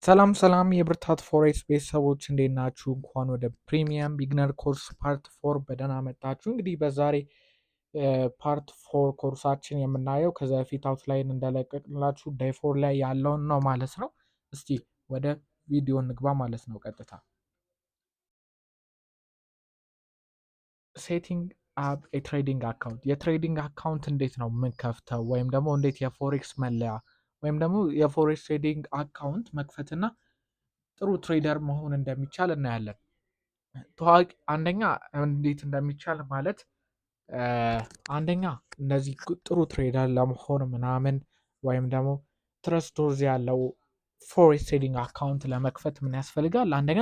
ሰላም የብርታት ፎሬክስ ቤተሰቦች እንዴት ናችሁ? እንኳን ወደ ፕሪሚየም ቢግነር ኮርስ ፓርት 4 በደህና መጣችሁ። እንግዲህ በዛሬ ፓርት 4 ኮርሳችን የምናየው ከዛ በፊት አውትላይን እንደለቀቅላችሁ ዴይ 4 ላይ ያለውን ነው ማለት ነው። እስቲ ወደ ቪዲዮ እንግባ ማለት ነው ቀጥታ። ሴቲንግ አፕ የትሬዲንግ አካውንት የትሬዲንግ አካውንት እንዴት ነው የምንከፍተው ወይም ደግሞ እንዴት የፎሬክስ መለያ ወይም ደግሞ የፎሬክስ ትሬዲንግ አካውንት መክፈትና ጥሩ ትሬደር መሆን እንደሚቻል እናያለን። ታዋቂ አንደኛ እንዴት እንደሚቻል ማለት አንደኛ እነዚህ ጥሩ ትሬደር ለመሆን ምናምን ወይም ደግሞ ትረስት ያለው ፎሬክስ ትሬዲንግ አካውንት ለመክፈት ምን ያስፈልጋል? አንደኛ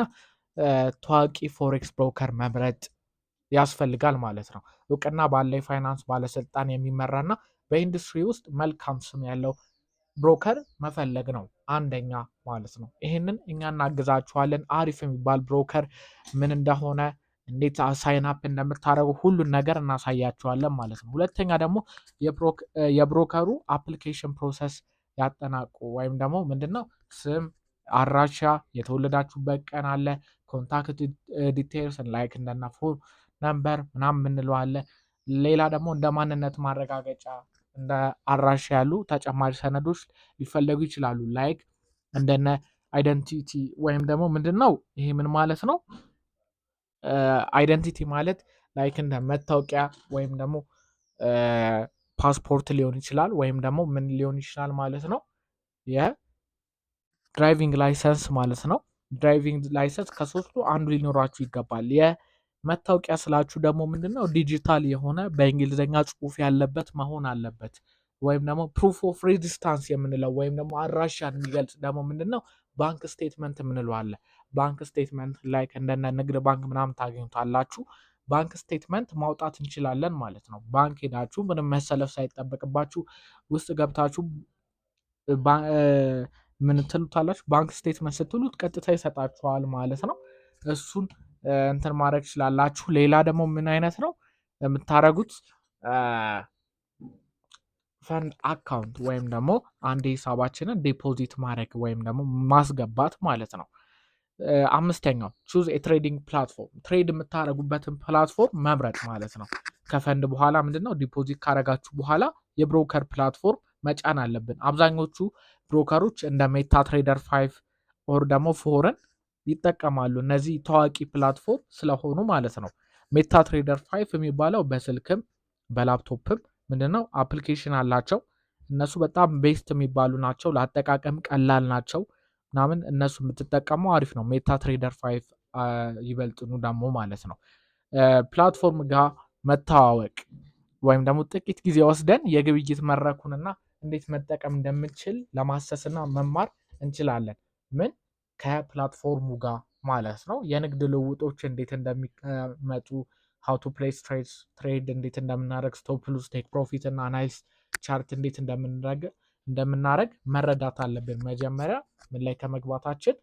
ታዋቂ ፎሬክስ ብሮከር መምረጥ ያስፈልጋል ማለት ነው። እውቅና ባለ የፋይናንስ ባለስልጣን የሚመራና በኢንዱስትሪ ውስጥ መልካም ስም ያለው ብሮከር መፈለግ ነው አንደኛ ማለት ነው። ይህንን እኛ እናግዛችኋለን። አሪፍ የሚባል ብሮከር ምን እንደሆነ እንዴት ሳይን አፕ እንደምታደርጉ ሁሉን ነገር እናሳያችኋለን ማለት ነው። ሁለተኛ ደግሞ የብሮከሩ አፕሊኬሽን ፕሮሰስ ያጠናቁ ወይም ደግሞ ምንድነው ስም፣ አድራሻ፣ የተወለዳችሁበት ቀን አለ፣ ኮንታክት ዲቴልስ ላይክ እንደና ፎን ነምበር ምናምን የምንለው አለ። ሌላ ደግሞ እንደ ማንነት ማረጋገጫ እንደ አድራሻ ያሉ ተጨማሪ ሰነዶች ሊፈለጉ ይችላሉ። ላይክ እንደነ አይደንቲቲ ወይም ደግሞ ምንድነው ይሄ ምን ማለት ነው? አይደንቲቲ ማለት ላይክ እንደ መታወቂያ ወይም ደግሞ ፓስፖርት ሊሆን ይችላል ወይም ደግሞ ምን ሊሆን ይችላል ማለት ነው የድራይቪንግ ላይሰንስ ማለት ነው። ድራይቪንግ ላይሰንስ ከሶስቱ አንዱ ሊኖራችሁ ይገባል። የመታወቂያ ስላችሁ ደግሞ ምንድነው ዲጂታል የሆነ በእንግሊዝኛ ጽሑፍ ያለበት መሆን አለበት። ወይም ደግሞ ፕሩፍ ኦፍ ሬዚስታንስ የምንለው ወይም ደግሞ አድራሻን የሚገልጽ ደግሞ ምንድነው ባንክ ስቴትመንት የምንለው አለ። ባንክ ስቴትመንት ላይ እንደነ ንግድ ባንክ ምናምን ታገኙታላችሁ። ባንክ ስቴትመንት ማውጣት እንችላለን ማለት ነው። ባንክ ሄዳችሁ ምንም መሰለፍ ሳይጠበቅባችሁ ውስጥ ገብታችሁ ምን ትሉታላችሁ ባንክ ስቴትመንት ስትሉት ቀጥታ ይሰጣችኋል ማለት ነው። እሱን እንትን ማድረግ ትችላላችሁ። ሌላ ደግሞ ምን አይነት ነው የምታደርጉት ፈንድ አካውንት ወይም ደግሞ አንድ ሂሳባችንን ዲፖዚት ማድረግ ወይም ደግሞ ማስገባት ማለት ነው። አምስተኛው ቹዝ የትሬዲንግ ፕላትፎርም ትሬድ የምታደርጉበትን ፕላትፎርም መምረጥ ማለት ነው። ከፈንድ በኋላ ምንድነው ዲፖዚት ካደረጋችሁ በኋላ የብሮከር ፕላትፎርም መጫን አለብን። አብዛኞቹ ብሮከሮች እንደ ሜታ ትሬደር 5 ኦር ደግሞ ፎርን ይጠቀማሉ። እነዚህ ታዋቂ ፕላትፎርም ስለሆኑ ማለት ነው። ሜታ ትሬደር 5 የሚባለው በስልክም በላፕቶፕም ምንድነው አፕሊኬሽን አላቸው። እነሱ በጣም ቤስት የሚባሉ ናቸው። ለአጠቃቀም ቀላል ናቸው ምናምን እነሱ የምትጠቀሙ አሪፍ ነው። ሜታ ትሬደር 5 ይበልጥኑ ደግሞ ማለት ነው። ፕላትፎርም ጋር መተዋወቅ ወይም ደግሞ ጥቂት ጊዜ ወስደን የግብይት መድረኩንና እንዴት መጠቀም እንደምንችል ለማሰስና መማር እንችላለን። ምን ከፕላትፎርሙ ጋር ማለት ነው። የንግድ ልውጦች እንዴት እንደሚመጡ how to place trade እንዴት እንደምናደርግ ስቶፕ ሉዝ ቴክ ፕሮፊት እና አናሊሲስ ቻርት እንዴት እንደምናደርግ መረዳት አለብን። መጀመሪያ ምን ላይ ከመግባታችን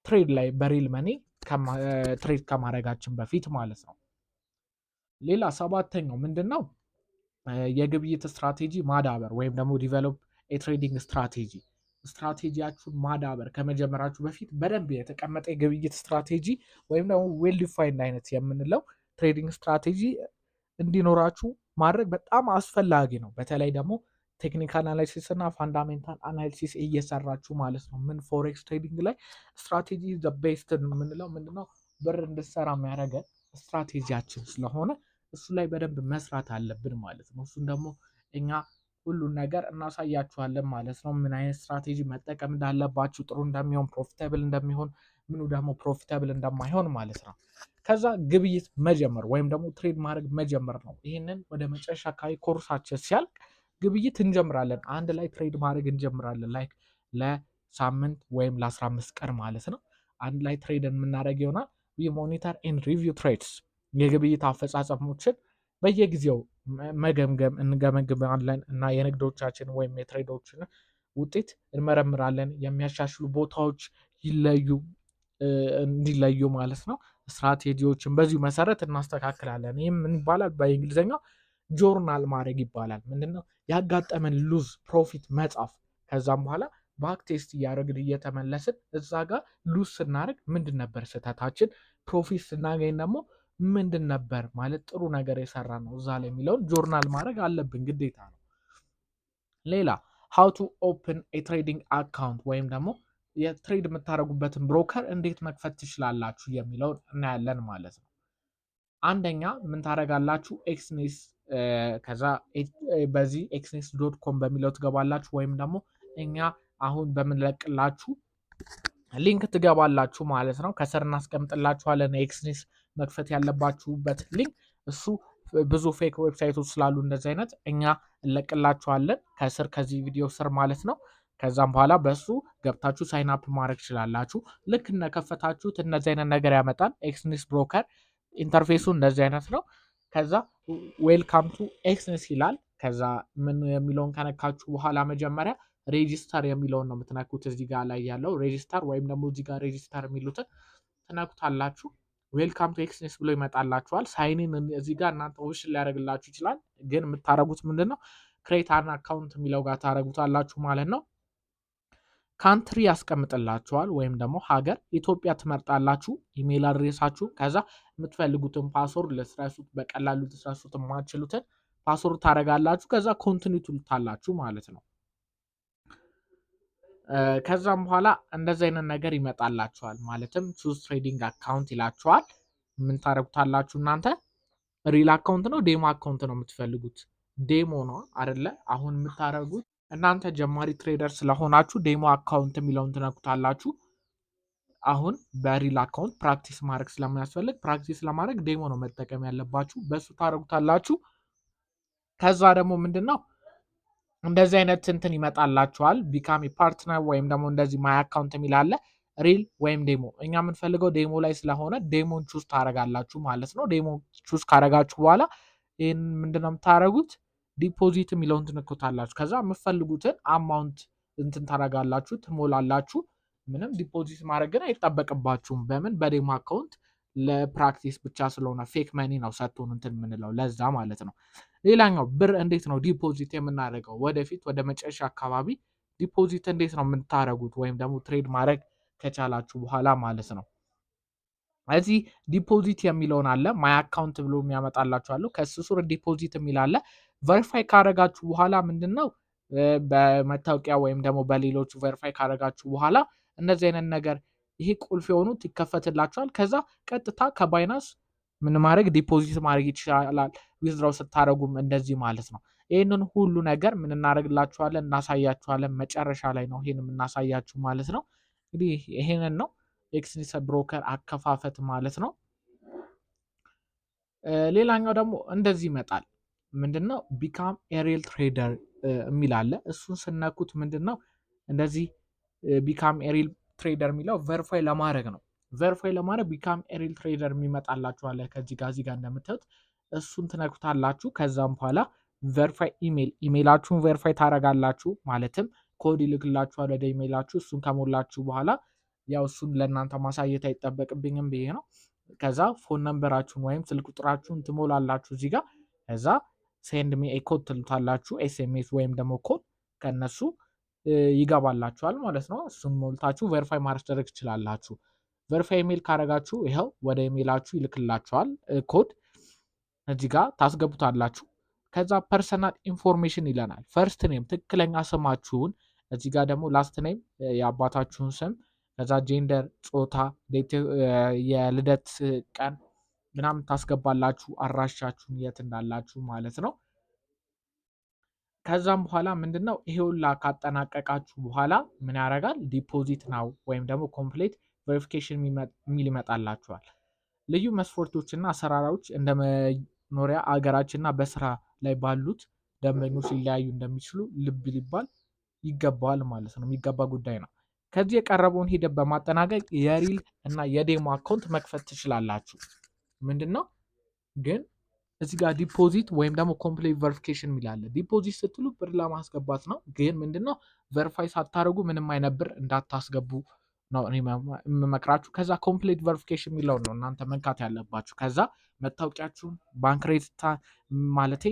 ትሬድ ላይ በሪል መኒ ትሬድ ከማድረጋችን በፊት ማለት ነው። ሌላ ሰባተኛው ምንድነው የግብይት ስትራቴጂ ማዳበር ወይም ደግሞ ዲቨሎፕ የትሬዲንግ ስትራቴጂያችሁን ማዳበር ከመጀመራችሁ በፊት በደንብ የተቀመጠ የግብይት ስትራቴጂ ወይም ደግሞ ዌል ዲፋይንድ አይነት የምንለው ትሬዲንግ ስትራቴጂ እንዲኖራችሁ ማድረግ በጣም አስፈላጊ ነው። በተለይ ደግሞ ቴክኒካል አናሊሲስ እና ፋንዳሜንታል አናሊሲስ እየሰራችሁ ማለት ነው። ምን ፎሬክስ ትሬዲንግ ላይ ስትራቴጂ ዘ ቤስት የምንለው ምንድነው ብር እንድሰራ የሚያደርገን ስትራቴጂያችን ስለሆነ እሱ ላይ በደንብ መስራት አለብን ማለት ነው። እሱን ደግሞ እኛ ሁሉን ነገር እናሳያችኋለን ማለት ነው። ምን አይነት ስትራቴጂ መጠቀም እንዳለባችሁ፣ ጥሩ እንደሚሆን፣ ፕሮፊታብል እንደሚሆን፣ ምኑ ደግሞ ፕሮፊታብል እንደማይሆን ማለት ነው። ከዛ ግብይት መጀመር ወይም ደግሞ ትሬድ ማድረግ መጀመር ነው። ይህንን ወደ መጨረሻ አካባቢ ኮርሳችን ሲያልቅ ግብይት እንጀምራለን። አንድ ላይ ትሬድ ማድረግ እንጀምራለን። ላይክ ለሳምንት ወይም ለ15 ቀን ማለት ነው። አንድ ላይ ትሬድ የምናደርግ ይሆናል። ዊ ሞኒተር ኤንድ ሪቪው ትሬድስ የግብይት አፈጻጸሞችን በየጊዜው መገምገም እንገመግማለን እና የንግዶቻችን ወይም የትሬዶችን ውጤት እንመረምራለን። የሚያሻሽሉ ቦታዎች እንዲለዩ ማለት ነው። ስትራቴጂዎችን በዚሁ መሰረት እናስተካክላለን። ይህም ምን ይባላል? በእንግሊዝኛው ጆርናል ማድረግ ይባላል። ምንድነው ያጋጠመን ሉዝ ፕሮፊት መጻፍ፣ ከዛም በኋላ ባክ ቴስት እያደረግን እየተመለስን እዛ ጋር ሉዝ ስናደርግ ምንድን ነበር ስህተታችን፣ ፕሮፊት ስናገኝ ደግሞ ምንድን ነበር ማለት ጥሩ ነገር የሰራ ነው እዛ ላይ የሚለውን ጆርናል ማድረግ አለብን፣ ግዴታ ነው። ሌላ ሃው ቱ ኦፕን ትሬዲንግ አካውንት ወይም ደግሞ የትሬድ የምታደርጉበትን ብሮከር እንዴት መክፈት ትችላላችሁ የሚለውን እናያለን ማለት ነው። አንደኛ ምን ታደርጋላችሁ? ኤክስኔስ ከዛ በዚህ ኤክስኔስ.com በሚለው ትገባላችሁ፣ ወይም ደግሞ እኛ አሁን በምንለቅላችሁ ሊንክ ትገባላችሁ ማለት ነው። ከስር እናስቀምጥላችኋለን ኤክስኔስ መክፈት ያለባችሁበት ሊንክ። እሱ ብዙ ፌክ ዌብሳይቶች ስላሉ እንደዚህ አይነት እኛ እንለቅላችኋለን ከስር ከዚህ ቪዲዮ ስር ማለት ነው። ከዛም በኋላ በሱ ገብታችሁ ሳይን አፕ ማድረግ ትችላላችሁ። ልክ እንደከፈታችሁት እነዚህ አይነት ነገር ያመጣል። ኤክስኔስ ብሮከር ኢንተርፌሱ እንደዚህ አይነት ነው። ከዛ ዌልካም ቱ ኤክስኔስ ይላል። ከዛ ምን የሚለውን ከነካችሁ በኋላ መጀመሪያ ሬጂስተር የሚለውን ነው የምትነኩት። እዚህ ጋር ላይ ያለው ሬጂስተር ወይም ደግሞ እዚህ ጋር ሬጂስተር የሚሉትን ትነኩታላችሁ። ዌልካም ቱ ኤክስኔስ ብሎ ይመጣላችኋል። ሳይኒን እዚህ ጋር እናንተ ኦፕሽን ሊያደርግላችሁ ይችላል። ግን የምታደርጉት ምንድነው ክሬት አን አካውንት የሚለው ጋር ታደርጉታላችሁ ማለት ነው። ካንትሪ ያስቀምጥላችኋል ወይም ደግሞ ሀገር ኢትዮጵያ ትመርጣላችሁ። ኢሜል አድሬሳችሁ፣ ከዛ የምትፈልጉትን ፓስወርድ ልትረሱት በቀላሉ ልትረሱት የማትችሉትን ፓስወርድ ታደርጋላችሁ። ከዛ ኮንቲኒው ትሉታላችሁ ማለት ነው። ከዛም በኋላ እንደዚህ አይነት ነገር ይመጣላችኋል። ማለትም ቹዝ ትሬዲንግ አካውንት ይላችኋል። ምን ታደርጉታላችሁ እናንተ? ሪል አካውንት ነው ዴሞ አካውንት ነው የምትፈልጉት? ዴሞ ነው አይደለ? አሁን የምታደርጉት እናንተ ጀማሪ ትሬደር ስለሆናችሁ ዴሞ አካውንት የሚለውን ትነኩታላችሁ። አሁን በሪል አካውንት ፕራክቲስ ማድረግ ስለማያስፈልግ ፕራክቲስ ለማድረግ ዴሞ ነው መጠቀም ያለባችሁ። በሱ ታደርጉታላችሁ። ከዛ ደግሞ ምንድነው እንደዚህ አይነት እንትን ይመጣላችኋል። ቢካም ፓርትነር ወይም ደግሞ እንደዚህ ማይ አካውንት የሚላለ ሪል ወይም ዴሞ። እኛ የምንፈልገው ዴሞ ላይ ስለሆነ ዴሞን ቹዝ ታደርጋላችሁ ማለት ነው። ዴሞ ቹዝ ካደረጋችሁ በኋላ ይህን ምንድነው የምታደርጉት? ዲፖዚት የሚለውን ትነኩታላችሁ። ከዛ የምትፈልጉትን አማውንት እንትን ታደርጋላችሁ፣ ትሞላላችሁ። ምንም ዲፖዚት ማድረግ ግን አይጠበቅባችሁም። በምን በዴሞ አካውንት ለፕራክቲስ ብቻ ስለሆነ ፌክ መኒ ነው ሰጥቶን እንትን የምንለው ለዛ ማለት ነው። ሌላኛው ብር እንዴት ነው ዲፖዚት የምናደርገው? ወደፊት ወደ መጨረሻ አካባቢ ዲፖዚት እንዴት ነው የምታደርጉት? ወይም ደግሞ ትሬድ ማድረግ ከቻላችሁ በኋላ ማለት ነው። እዚህ ዲፖዚት የሚለውን አለ ማይ አካውንት ብሎ የሚያመጣላችሁ አለ። ከሱ ስር ዲፖዚት የሚላለ ቨሪፋይ ካደረጋችሁ በኋላ ምንድነው በመታወቂያ ወይም ደግሞ በሌሎቹ ቨሪፋይ ካደረጋችሁ በኋላ እነዚህ አይነት ነገር ይሄ ቁልፍ የሆኑት ይከፈትላችኋል። ከዛ ቀጥታ ከባይናንስ ምን ማድረግ ዲፖዚት ማድረግ ይችላል። ዊዝድራው ስታደርጉም እንደዚህ ማለት ነው። ይህንን ሁሉ ነገር ምን እናደርግላችኋለን? እናሳያችኋለን። መጨረሻ ላይ ነው ይሄን የምናሳያችሁ ማለት ነው። እንግዲህ ይሄንን ነው ኤክስኔስ ብሮከር አከፋፈት ማለት ነው። ሌላኛው ደግሞ እንደዚህ ይመጣል። ምንድነው ቢካም ኤሪል ትሬደር የሚል አለ። እሱን ስነኩት ምንድነው እንደዚህ ቢካም ኤሪል ትሬደር የሚለው ቨሪፋይ ለማድረግ ነው። ቨሪፋይ ለማድረግ ቢካም ኤሪል ትሬደር የሚመጣላችሁ አለ ከዚህ ጋር እንደምታዩት እሱን ትነኩታላችሁ። ከዛም በኋላ ቨሪፋይ ኢሜይላችሁን ቨሪፋይ ታደርጋላችሁ። ማለትም ኮድ ይልክላችኋል ወደ ኢሜይላችሁ። እሱን ከሞላችሁ በኋላ ያው እሱን ለእናንተ ማሳየት አይጠበቅብኝም ብዬ ነው። ከዛ ፎን ነምበራችሁን ወይም ስልክ ቁጥራችሁን ትሞላላችሁ እዚህ ጋር። ከዛ ሴንድ ሚ ኤ ኮድ ትሉታላችሁ። ኤስኤምኤስ ወይም ደግሞ ኮድ ከነሱ ይገባላችኋል ማለት ነው። እሱን ሞልታችሁ ቨሪፋይ ማድረግ ትችላላችሁ። ቨሪፋይ ኢሜይል ካደረጋችሁ ይኸው ወደ ኢሜይላችሁ ይልክላችኋል ኮድ እዚህ ጋር ታስገቡታላችሁ። ከዛ ፐርሰናል ኢንፎርሜሽን ይለናል። ፈርስት ኔም ትክክለኛ ስማችሁን፣ እዚህ ጋር ደግሞ ላስት ኔም የአባታችሁን ስም፣ ከዛ ጄንደር ጾታ፣ የልደት ቀን ምናምን ታስገባላችሁ። አድራሻችሁን የት እንዳላችሁ ማለት ነው። ከዛም በኋላ ምንድነው ይሄ ሁላ ካጠናቀቃችሁ በኋላ ምን ያደርጋል? ዲፖዚት ናው ወይም ደግሞ ኮምፕሌት ቬሪፊኬሽን የሚል ይመጣላችኋል። ልዩ መስፈርቶችና አሰራሮች እንደ መኖሪያ አገራችንና በስራ ላይ ባሉት ደንበኞች ሊለያዩ እንደሚችሉ ልብ ሊባል ይገባዋል ማለት ነው። የሚገባ ጉዳይ ነው። ከዚህ የቀረበውን ሂደት በማጠናቀቅ የሪል እና የዴሞ አካውንት መክፈት ትችላላችሁ። ምንድነው ግን እዚህ ጋር ዲፖዚት ወይም ደግሞ ኮምፕሌት ቨሪፊኬሽን የሚላለ። ዲፖዚት ስትሉ ብር ለማስገባት ነው። ግን ምንድነው ቨሪፋይ ሳታደርጉ ምንም አይነት ብር እንዳታስገቡ ነው የምመክራችሁ። ከዛ ኮምፕሌት ቨሪፊኬሽን የሚለውን ነው እናንተ መንካት ያለባችሁ። ከዛ መታወቂያችሁን ባንክ ሬት ማለቴ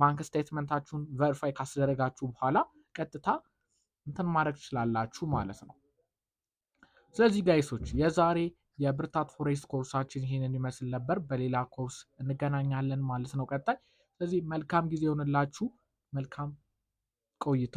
ባንክ ስቴትመንታችሁን ቨሪፋይ ካስደረጋችሁ በኋላ ቀጥታ እንትን ማድረግ ትችላላችሁ ማለት ነው። ስለዚህ ጋይሶች የዛሬ የብርታት ፎሬስት ኮርሳችን ይሄንን ይመስል ነበር። በሌላ ኮርስ እንገናኛለን ማለት ነው ቀጣይ። ስለዚህ መልካም ጊዜ ይሆንላችሁ። መልካም ቆይታ